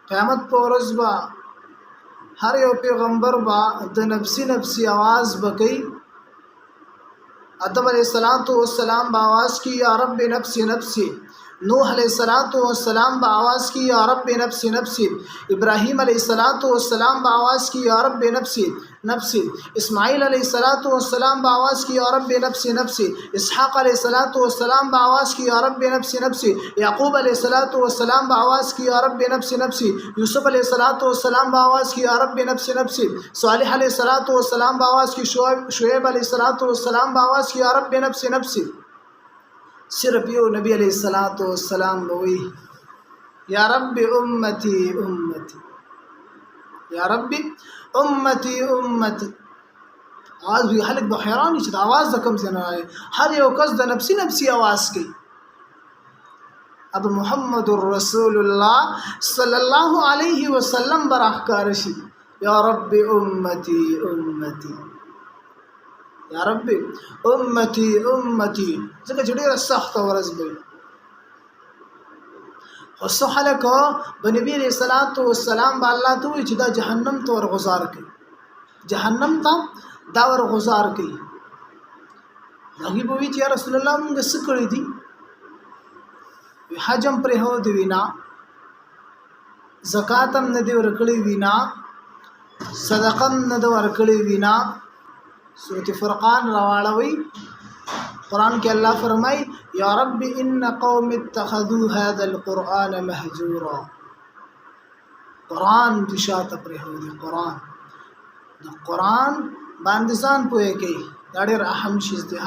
क़यामत पे ورځ به हर یو پیغمبر با د نفسی نفسی आवाज़ बकई। आदम अलैहिस्सलाम बा आवाज़ की या रब नफ्सी नफ्सी। नूह अलैहिस्सलाम बा आवाज़ की या रब नफ्सी नफ्सी। इब्राहीम अलैहिस्सलाम बा आवाज़ की या रब नफ्सी नफ्सी। इस्माईल अलैहिस्सलाम बा आवाज़ की या रब नफ्सी नफ्सी। इसहाक़ अलैहिस्सलाम बा आवाज़ की या रब नफ्सी नफ्सी। याकूब अलैहिस्सलाम बा आवाज़ की या रब नफ्सी नफ्सी। यूसुफ अलैहिस्सलाम बा आवाज़ की या रब नफ्सी नफ्सी। सालिह अलैहिस्सलाम बा आवाज़ की। शुएब अलैहिस्सलाम बा आवाज़ की या रब नफ्सी नफ्सी। सिर्फ यो नबी अलैहिस्सलाम बोई या रब्बी उम्मती उम्मती, या रब्बी उम्मती उम्मती। आज भी हलक ब हैरानी छ आवाज़ द कम से ना आए। हर यो कस द नफ्सी नफ्सी आवाज़ की। अब मुहम्मदुर रसूलुल्लाह सल्लल्लाहु अलैहि वसल्लम बराहकारशी या रब्बी उम्मती उम्मती, या रब्बी उम्मती उम्मती। ځکه چې ډېره سخته ورځ به وي. خو څه خلک به نبي علیه السلام به الله ته وایي چې دا جهنم ته ورغځار کړي، جهنم ته دا ورغځار کړي. هغوی به وایي چې یا رسول الله موږ څه کړي دي؟ حج هم پرېښودی وي نه، زکات هم نه دي ورکړی وي نه، صدقه هم نه ده ورکړې وي نه. سورة فرقان راواړوي. قرآن کې الله فرمای یا رب ان قوم اتخذوا هذا القرآن مهجورا. قرآن دې شاته پرېښودی. قرآن باندې ځان پوهې کوي. دا ډېر اهم شی دی.